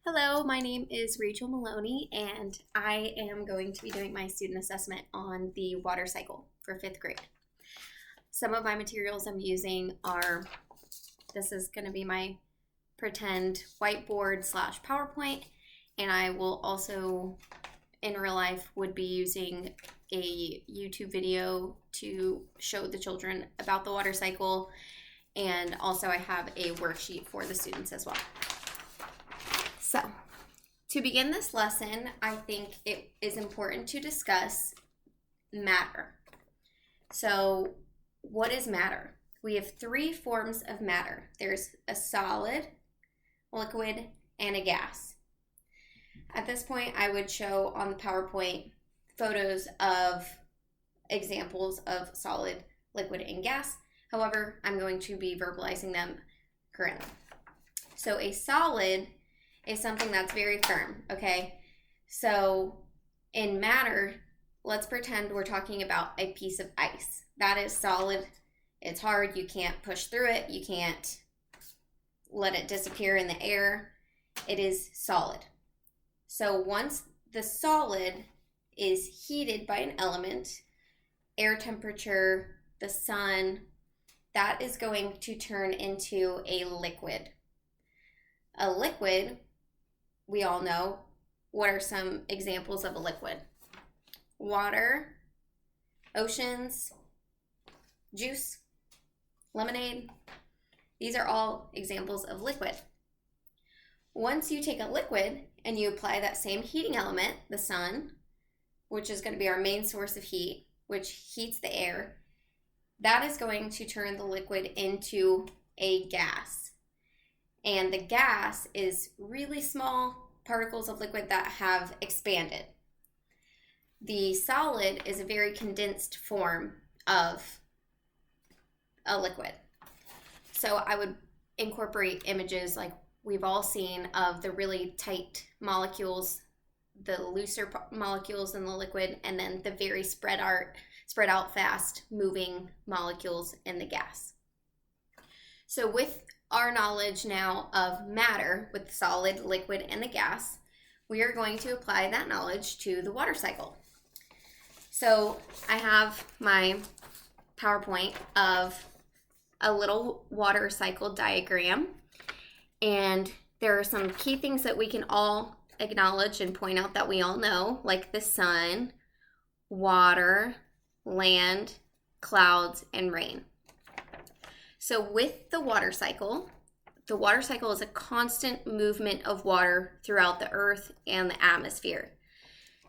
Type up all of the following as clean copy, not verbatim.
Hello, my name is Rachel Maloney, and I am going to be doing my student assessment on the water cycle for 5th grade. Some of my materials I'm using are, this is going to be my pretend whiteboard / PowerPoint, and I will also, in real life, would be using a YouTube video to show the children about the water cycle, and also I have a worksheet for the students as well. So, to begin this lesson, I think it is important to discuss matter. So, what is matter? We have 3 forms of matter. There's a solid, liquid, and a gas. At this point, I would show on the PowerPoint photos of examples of solid, liquid, and gas. However, I'm going to be verbalizing them currently. So, a solid is something that's very firm, okay? So in matter, let's pretend we're talking about a piece of ice. That is solid. It's hard. You can't push through it. You can't let it disappear in the air. It is solid. So once the solid is heated by an element, air temperature, the sun, that is going to turn into a liquid. A liquid, we all know, what are some examples of a liquid? Water, oceans, juice, lemonade. These are all examples of liquid. Once you take a liquid and you apply that same heating element, the sun, which is going to be our main source of heat, which heats the air, that is going to turn the liquid into a gas. And the gas is really small particles of liquid that have expanded. The solid is a very condensed form of a liquid. So I would incorporate images like we've all seen of the really tight molecules, the looser molecules in the liquid, and then the very spread out fast moving molecules in the gas. So with our knowledge now of matter with the solid, liquid, and the gas, we are going to apply that knowledge to the water cycle. So I have my PowerPoint of a little water cycle diagram, and there are some key things that we can all acknowledge and point out that we all know, like the sun, water, land, clouds, and rain. So with the water cycle is a constant movement of water throughout the earth and the atmosphere.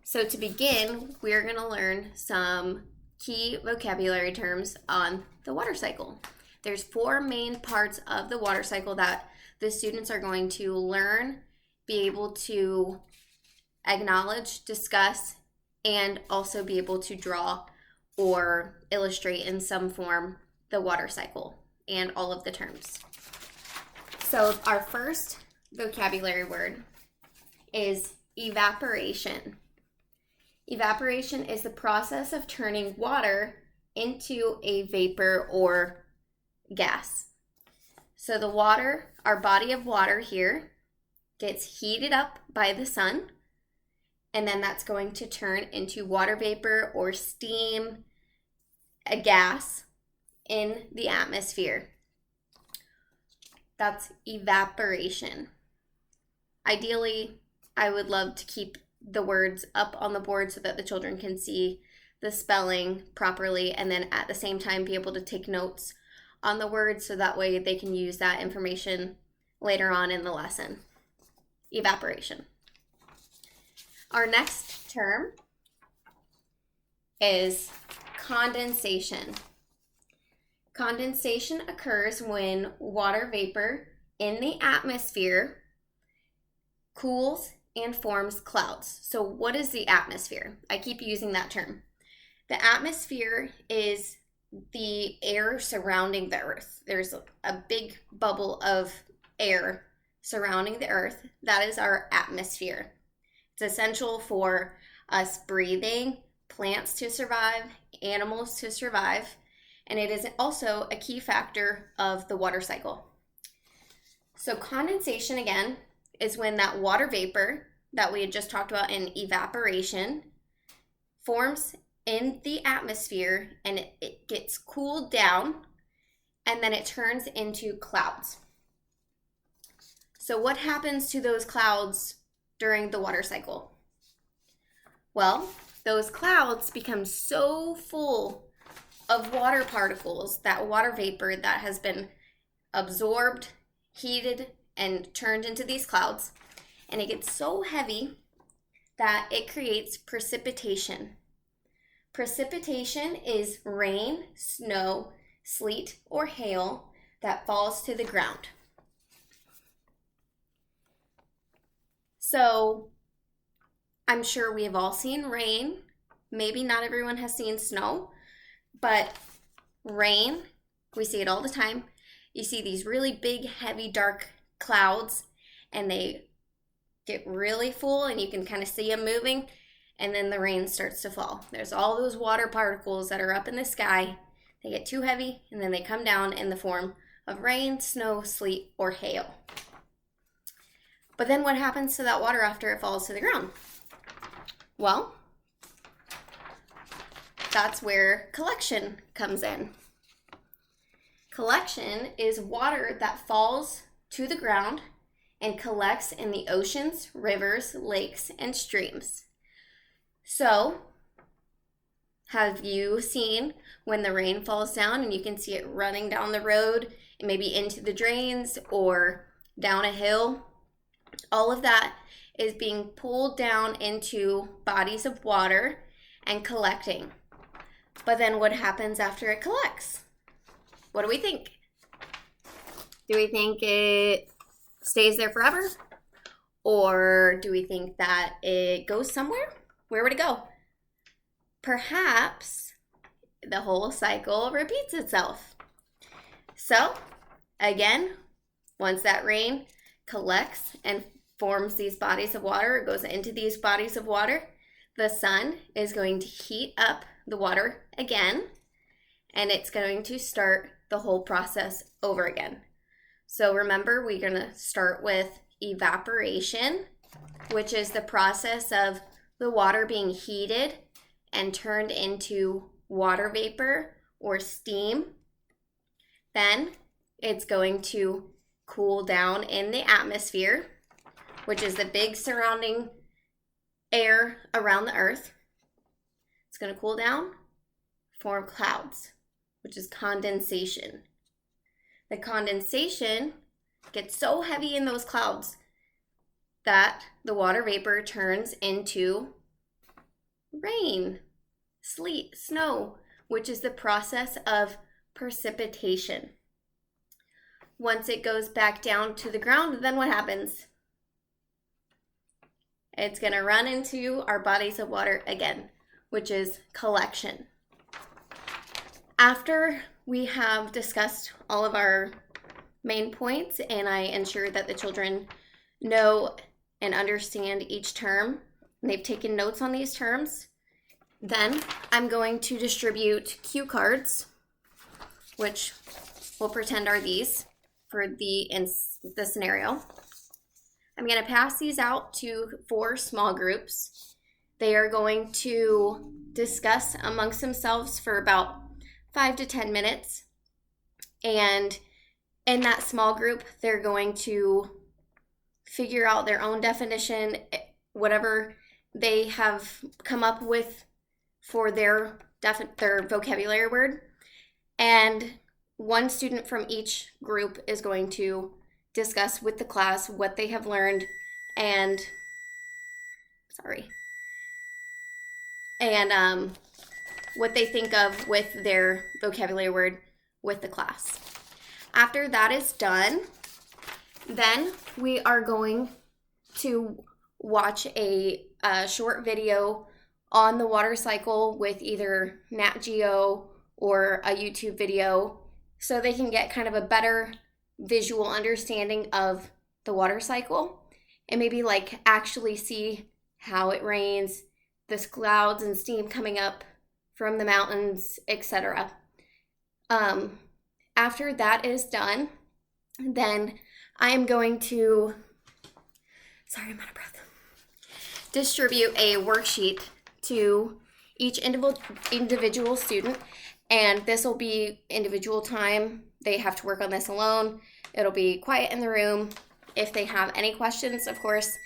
So to begin, we're going to learn some key vocabulary terms on the water cycle. There's 4 main parts of the water cycle that the students are going to learn, be able to acknowledge, discuss, and also be able to draw or illustrate in some form the water cycle and all of the terms. So our first vocabulary word is evaporation. Evaporation is the process of turning water into a vapor or gas. So the water, our body of water here, gets heated up by the sun, and then that's going to turn into water vapor or steam, a gas in the atmosphere. That's evaporation. Ideally, I would love to keep the words up on the board so that the children can see the spelling properly, and then at the same time be able to take notes on the words so that way they can use that information later on in the lesson. Evaporation. Our next term is condensation. Condensation occurs when water vapor in the atmosphere cools and forms clouds. So what is the atmosphere? I keep using that term. The atmosphere is the air surrounding the earth. There's a big bubble of air surrounding the earth. That is our atmosphere. It's essential for us breathing, plants to survive, animals to survive, and it is also a key factor of the water cycle. So condensation, again, is when that water vapor that we had just talked about in evaporation forms in the atmosphere, and it gets cooled down, and then it turns into clouds. So what happens to those clouds during the water cycle? Well, those clouds become so full of water particles, that water vapor that has been absorbed, heated, and turned into these clouds, and it gets so heavy that it creates precipitation. Precipitation is rain, snow, sleet, or hail that falls to the ground. So I'm sure we have all seen rain. Maybe not everyone has seen snow, but rain, we see it all the time. You see these really big, heavy, dark clouds, and they get really full, and you can kind of see them moving, and then the rain starts to fall. There's all those water particles that are up in the sky. They get too heavy, and then they come down in the form of rain, snow, sleet, or hail. But then what happens to that water after it falls to the ground? Well, that's where collection comes in. Collection is water that falls to the ground and collects in the oceans, rivers, lakes, and streams. So, have you seen when the rain falls down and you can see it running down the road and maybe into the drains or down a hill? All of that is being pulled down into bodies of water and collecting. But then what happens after it collects? What do we think? Do we think it stays there forever? Or do we think that it goes somewhere? Where would it go? Perhaps the whole cycle repeats itself. So, again, once that rain collects and forms these bodies of water, it goes into these bodies of water, the sun is going to heat up the water again, and it's going to start the whole process over again. So remember, we're going to start with evaporation, which is the process of the water being heated and turned into water vapor or steam. Then it's going to cool down in the atmosphere, which is the big surrounding air around the earth. It's going to cool down, form clouds, which is condensation. The condensation gets so heavy in those clouds that the water vapor turns into rain, sleet, snow, which is the process of precipitation. Once it goes back down to the ground, then what happens? It's going to run into our bodies of water again, which is collection. After we have discussed all of our main points and I ensure that the children know and understand each term, and they've taken notes on these terms, then I'm going to distribute cue cards, which we'll pretend are these for the scenario. I'm going to pass these out to 4 small groups. They are going to discuss amongst themselves for about 5 to 10 minutes. And in that small group, they're going to figure out their own definition, whatever they have come up with for their vocabulary word. And one student from each group is going to discuss with the class what they have learned and what they think of with their vocabulary word with the class. After that is done, then we are going to watch a short video on the water cycle with either Nat Geo or a YouTube video so they can get kind of a better visual understanding of the water cycle and maybe like actually see how it rains, the clouds and steam coming up from the mountains, etc. After that is done, then I am going to sorry, I'm out of breath. Distribute a worksheet to each individual student, and this will be individual time. They have to work on this alone. It'll be quiet in the room. If they have any questions, of course,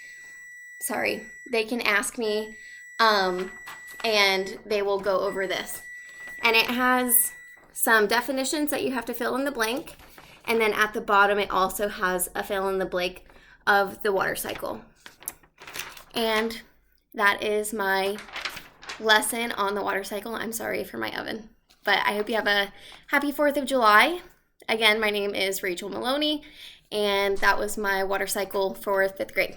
they can ask me, and they will go over this. And it has some definitions that you have to fill in the blank, and then at the bottom it also has a fill in the blank of the water cycle. And that is my lesson on the water cycle. I'm sorry for my oven, but I hope you have a happy 4th of July. Again, my name is Rachel Maloney, and that was my water cycle for 5th grade.